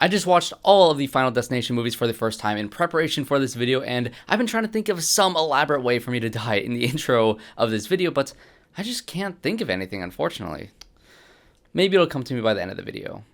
I just watched all of the Final Destination movies for the first time in preparation for this video, and I've been trying to think of some elaborate way for me to die in the intro of this video, but I just can't think of anything, unfortunately. Maybe it'll come to me by the end of the video.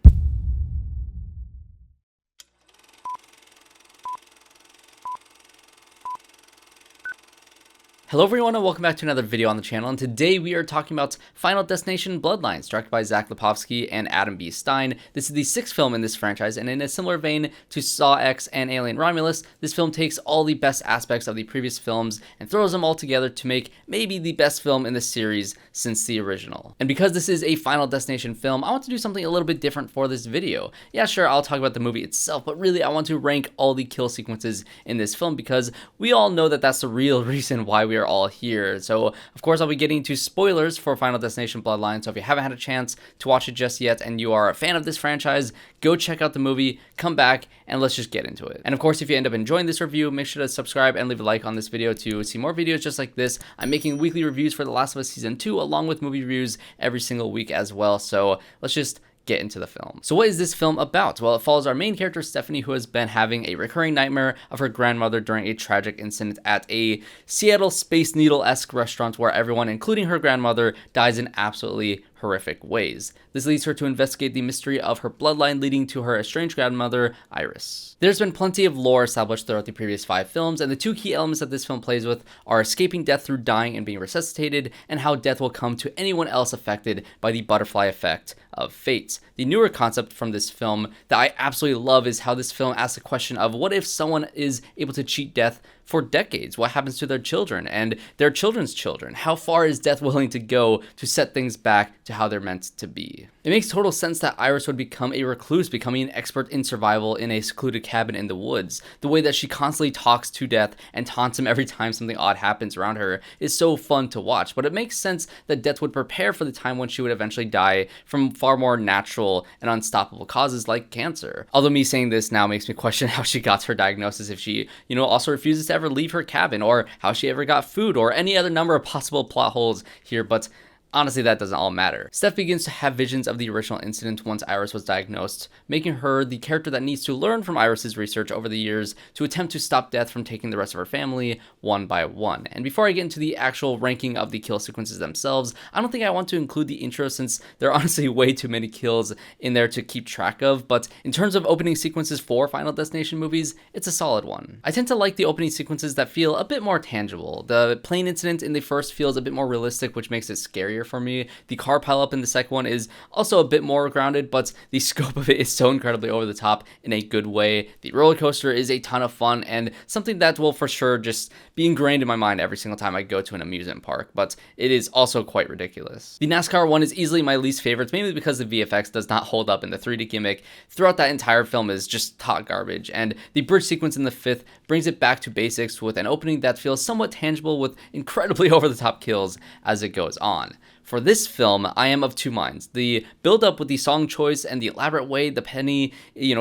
Hello everyone and welcome back to another video on the channel, and today we are talking about Final Destination Bloodlines, directed by Lipovsky and Adam B. Stein. This is the 6th film in this franchise, and in a similar vein to Saw X and Alien Romulus, this film takes all the best aspects of the previous films and throws them all together to make maybe the best film in the series since the original. And because this is a Final Destination film, I want to do something a little bit different for this video. Yeah, sure, I'll talk about the movie itself, but really I want to rank all the kill sequences in this film because we all know that that's the real reason why we are all here. So of course I'll be getting into spoilers for Final Destination Bloodlines, so if you haven't had a chance to watch it just yet and you are a fan of this franchise, go check out the movie, come back, and let's just get into it. And of course, if you end up enjoying this review, make sure to subscribe and leave a like on this video to see more videos just like this. I'm making weekly reviews for The Last of Us Season 2 along with movie reviews every single week as well, so let's just get into the film. So what is this film about? Well, it follows our main character Stephanie, who has been having a recurring nightmare of her grandmother during a tragic incident at a Seattle Space Needle-esque restaurant where everyone, including her grandmother, dies in absolutely horrific ways. This leads her to investigate the mystery of her bloodline, leading to her estranged grandmother, Iris. There's been plenty of lore established throughout the previous 5 films, and the 2 key elements that this film plays with are escaping death through dying and being resuscitated, and how death will come to anyone else affected by the butterfly effect of fate. The newer concept from this film that I absolutely love is how this film asks the question of what if someone is able to cheat death for decades? What happens to their children and their children's children? How far is death willing to go to set things back to how they're meant to be? It makes total sense that Iris would become a recluse, becoming an expert in survival in a secluded cabin in the woods. The way that she constantly talks to death and taunts him every time something odd happens around her is so fun to watch, but it makes sense that death would prepare for the time when she would eventually die from far more natural and unstoppable causes like cancer. Although me saying this now makes me question how she got her diagnosis if she, also refuses to ever leave her cabin, or how she ever got food, or any other number of possible plot holes here, but honestly, that doesn't all matter. Steph begins to have visions of the original incident once Iris was diagnosed, making her the character that needs to learn from Iris's research over the years to attempt to stop death from taking the rest of her family one by one. And before I get into the actual ranking of the kill sequences themselves, I don't think I want to include the intro since there are honestly way too many kills in there to keep track of, but in terms of opening sequences for Final Destination movies, it's a solid one. I tend to like the opening sequences that feel a bit more tangible. The plane incident in the first feels a bit more realistic, which makes it scarier for me. The car pileup in the second one is also a bit more grounded, but the scope of it is so incredibly over the top in a good way. The roller coaster is a ton of fun and something that will for sure just be ingrained in my mind every single time I go to an amusement park, but it is also quite ridiculous. The NASCAR one is easily my least favorite, mainly because the VFX does not hold up in the 3D gimmick. Throughout that entire film is just hot garbage, and the bridge sequence in the 5th brings it back to basics with an opening that feels somewhat tangible with incredibly over the top kills as it goes on. For this film, I am of two minds. The build-up with the song choice and the elaborate way the penny,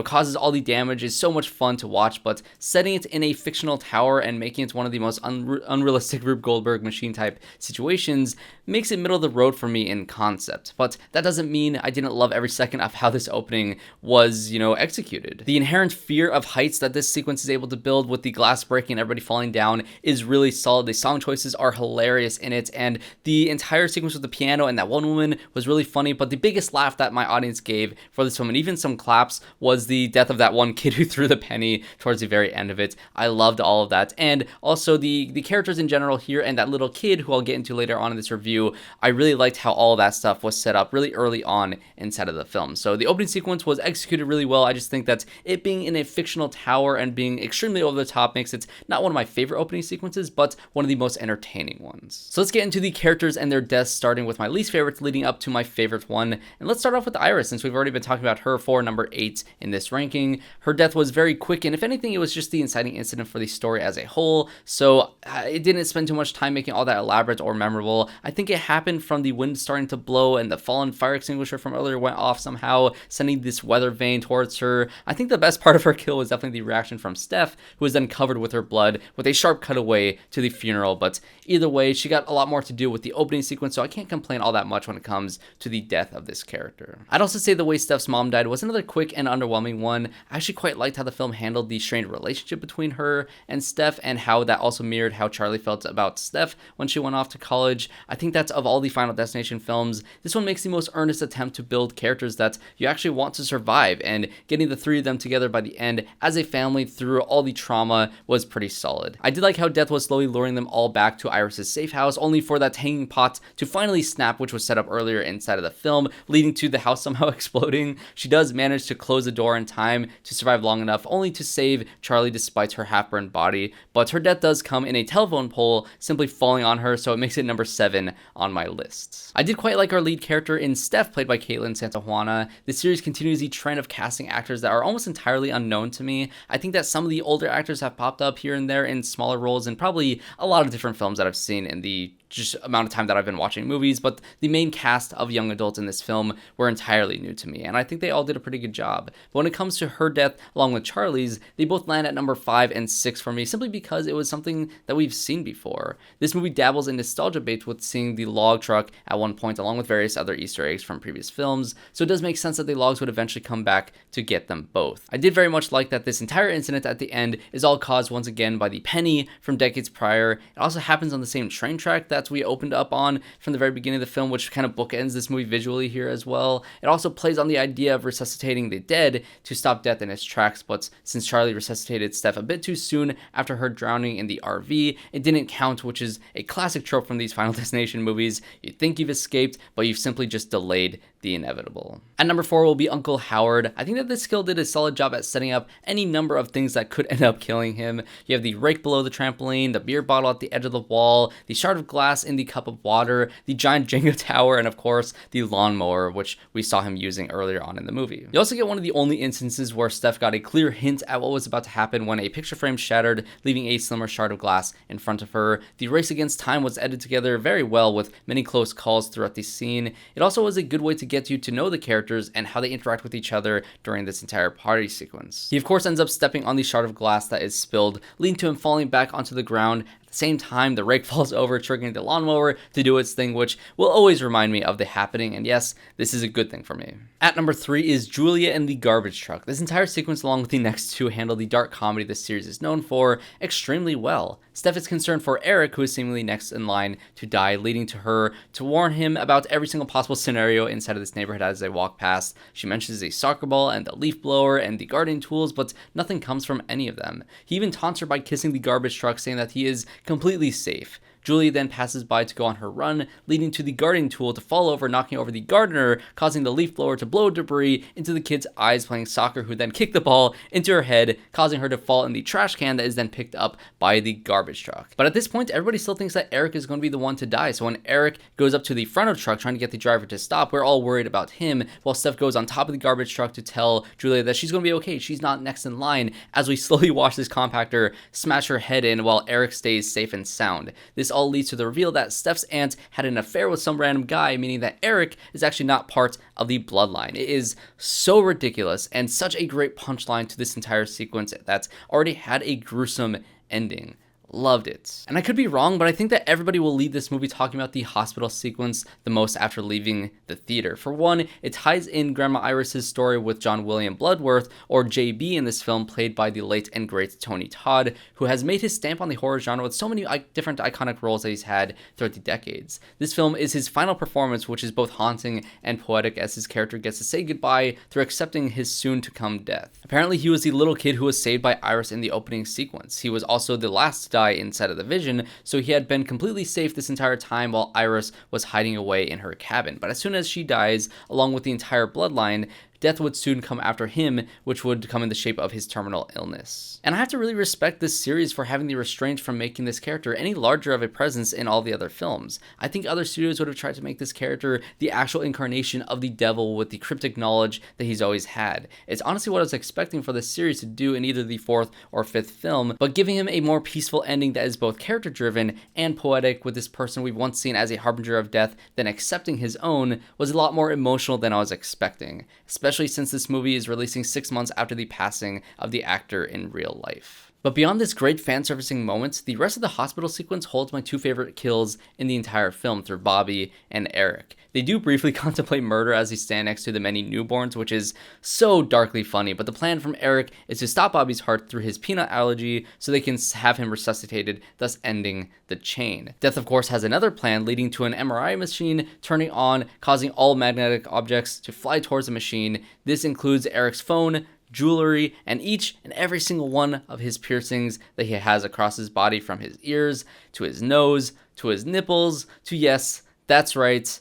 causes all the damage is so much fun to watch, but setting it in a fictional tower and making it one of the most unrealistic Rube Goldberg machine-type situations makes it middle of the road for me in concept. But that doesn't mean I didn't love every second of how this opening was, executed. The inherent fear of heights that this sequence is able to build with the glass breaking and everybody falling down is really solid. The song choices are hilarious in it, and the entire sequence with the piano and that one woman was really funny, but the biggest laugh that my audience gave for this film, and even some claps, was the death of that one kid who threw the penny towards the very end of it. I loved all of that, and also the characters in general here, and that little kid who I'll get into later on in this review. I really liked how all that stuff was set up really early on inside of the film. So the opening sequence was executed really well. I just think that it being in a fictional tower and being extremely over the top makes it not one of my favorite opening sequences, but one of the most entertaining ones. So let's get into the characters and their deaths, starting with my least favorites leading up to my favorite one. And let's start off with Iris, since we've already been talking about her for number 8 in this ranking. Her death was very quick, and if anything, it was just the inciting incident for the story as a whole, so it didn't spend too much time making all that elaborate or memorable. I think it happened from the wind starting to blow and the fallen fire extinguisher from earlier went off somehow, sending this weather vane towards her. I think the best part of her kill was definitely the reaction from Steph, who was then covered with her blood, with a sharp cutaway to the funeral. But either way, she got a lot more to do with the opening sequence, so I can't complain all that much when it comes to the death of this character. I'd also say the way Steph's mom died was another quick and underwhelming one. I actually quite liked how the film handled the strained relationship between her and Steph, and how that also mirrored how Charlie felt about Steph when she went off to college. I think that's, of all the Final Destination films, this one makes the most earnest attempt to build characters that you actually want to survive, and getting the three of them together by the end as a family through all the trauma was pretty solid. I did like how death was slowly luring them all back to Iris's safe house, only for that hanging pot to finally snap, which was set up earlier inside of the film, leading to the house somehow exploding. She does manage to close the door in time to survive long enough, only to save Charlie despite her half-burned body, but her death does come in a telephone pole simply falling on her, so it makes it number 7 on my list. I did quite like our lead character in Steph, played by Kaitlyn Juana. This series continues the trend of casting actors that are almost entirely unknown to me. I think that some of the older actors have popped up here and there in smaller roles in probably a lot of different films that I've seen in the just amount of time that I've been watching movies, but the main cast of young adults in this film were entirely new to me, and I think they all did a pretty good job. But when it comes to her death along with Charlie's, they both land at number 5 and 6 for me, simply because it was something that we've seen before. This movie dabbles in nostalgia bait with seeing the log truck at one point, along with various other Easter eggs from previous films, so it does make sense that the logs would eventually come back to get them both. I did very much like that this entire incident at the end is all caused once again by the penny from decades prior. It also happens on the same train track that we opened up on from the very beginning of the film, which kind of bookends this movie visually here as well. It also plays on the idea of resuscitating the dead to stop death in its tracks, but since Charlie resuscitated Steph a bit too soon after her drowning in the RV, it didn't count, which is a classic trope from these Final Destination movies. You think you've escaped, but you've simply just delayed the inevitable. At number 4 will be Uncle Howard. I think that this skill did a solid job at setting up any number of things that could end up killing him. You have the rake below the trampoline, the beer bottle at the edge of the wall, the shard of glass in the cup of water, the giant Jenga tower, and of course the lawnmower, which we saw him using earlier on in the movie. You also get one of the only instances where Steph got a clear hint at what was about to happen when a picture frame shattered, leaving a slimmer shard of glass in front of her. The race against time was edited together very well with many close calls throughout the scene. It also was a good way to get you to know the characters and how they interact with each other during this entire party sequence. He of course ends up stepping on the shard of glass that is spilled, leading to him falling back onto the ground. Same time, the rake falls over, triggering the lawnmower to do its thing, which will always remind me of the happening, and yes, this is a good thing for me. At number 3 is Julia and the garbage truck. This entire sequence, along with the next two, handle the dark comedy this series is known for extremely well. Steph is concerned for ERIK, who is seemingly next in line to die, leading to her to warn him about every single possible scenario inside of this neighborhood as they walk past. She mentions a soccer ball and the leaf blower and the gardening tools, but nothing comes from any of them. He even taunts her by kissing the garbage truck, saying that he is completely safe. Julie then passes by to go on her run, leading to the gardening tool to fall over, knocking over the gardener, causing the leaf blower to blow debris into the kid's eyes playing soccer, who then kick the ball into her head, causing her to fall in the trash can that is then picked up by the garbage truck. But at this point, everybody still thinks that ERIK is going to be the one to die, so when ERIK goes up to the front of the truck trying to get the driver to stop, we're all worried about him, while Steph goes on top of the garbage truck to tell Julia that she's going to be okay, she's not next in line, as we slowly watch this compactor smash her head in while ERIK stays safe and sound. This all leads to the reveal that Steph's aunt had an affair with some random guy, meaning that ERIK is actually not part of the bloodline. It is so ridiculous and such a great punchline to this entire sequence that already had a gruesome ending. Loved it. And I could be wrong, but I think that everybody will leave this movie talking about the hospital sequence the most after leaving the theater. For one, it ties in Grandma Iris's story with John William Bludworth, or JB in this film, played by the late and great Tony Todd, who has made his stamp on the horror genre with so many different iconic roles that he's had throughout the decades. This film is his final performance, which is both haunting and poetic, as his character gets to say goodbye through accepting his soon-to-come death. Apparently, he was the little kid who was saved by Iris in the opening sequence. He was also the last to die inside of the vision, so he had been completely safe this entire time while Iris was hiding away in her cabin. But as soon as she dies, along with the entire bloodline, death would soon come after him, which would come in the shape of his terminal illness. And I have to really respect this series for having the restraint from making this character any larger of a presence in all the other films. I think other studios would have tried to make this character the actual incarnation of the devil with the cryptic knowledge that he's always had. It's honestly what I was expecting for this series to do in either the 4th or 5th film, but giving him a more peaceful ending that is both character driven and poetic, with this person we've once seen as a harbinger of death then accepting his own, was a lot more emotional than I was expecting, especially since this movie is releasing 6 months after the passing of the actor in real life. But beyond this great fan-servicing moment, the rest of the hospital sequence holds my two favorite kills in the entire film through Bobby and ERIK. They do briefly contemplate murder as they stand next to the many newborns, which is so darkly funny, but the plan from ERIK is to stop Bobby's heart through his peanut allergy so they can have him resuscitated, thus ending the chain. Death, of course, has another plan leading to an MRI machine turning on, causing all magnetic objects to fly towards the machine. This includes ERIK's phone, jewelry, and each and every single one of his piercings that he has across his body, from his ears to his nose to his nipples to, yes, that's right,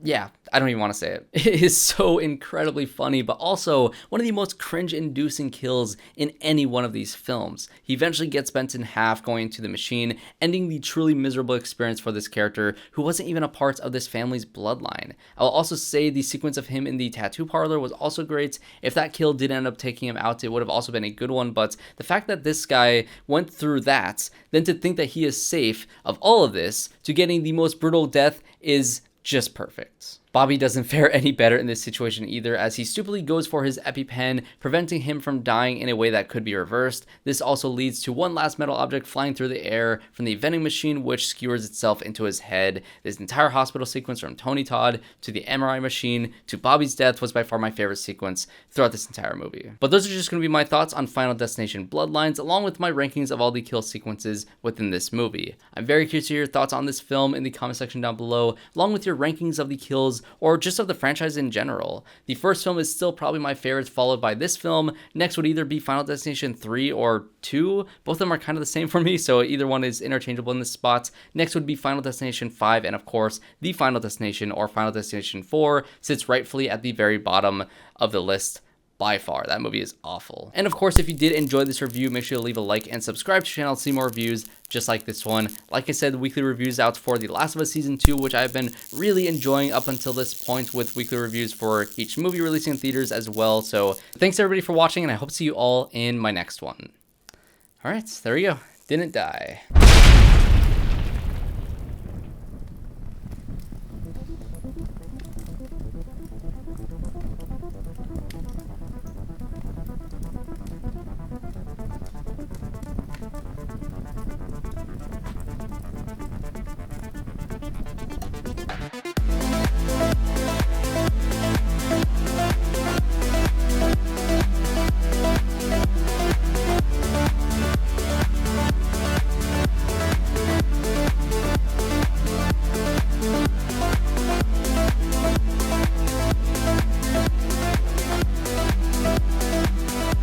yeah, I don't even want to say it. It is so incredibly funny, but also one of the most cringe-inducing kills in any one of these films. He eventually gets bent in half going into the machine, ending the truly miserable experience for this character who wasn't even a part of this family's bloodline. I'll also say the sequence of him in the tattoo parlor was also great. If that kill did end up taking him out, it would have also been a good one, but the fact that this guy went through that, then to think that he is safe of all of this, to getting the most brutal death is just perfect. Bobby doesn't fare any better in this situation either, as he stupidly goes for his EpiPen, preventing him from dying in a way that could be reversed. This also leads to one last metal object flying through the air from the vending machine, which skewers itself into his head. This entire hospital sequence, from Tony Todd to the MRI machine to Bobby's death, was by far my favorite sequence throughout this entire movie. But those are just going to be my thoughts on Final Destination Bloodlines, along with my rankings of all the kill sequences within this movie. I'm very curious to hear your thoughts on this film in the comment section down below, along with your rankings of the kills or just of the franchise in general. The first film is still probably my favorite, followed by this film. Next would either be Final Destination 3 or 2. Both of them are kind of the same for me, so either one is interchangeable in this spot. Next would be Final Destination 5, and of course, the Final Destination or Final Destination 4 sits rightfully at the very bottom of the list. By far, that movie is awful. And of course, if you did enjoy this review, make sure to leave a like and subscribe to the channel to see more reviews just like this one. Like I said, weekly reviews out for The Last of Us Season 2, which I've been really enjoying up until this point, with weekly reviews for each movie releasing in theaters as well. So thanks everybody for watching, and I hope to see you all in my next one. All right, there we go. Didn't die.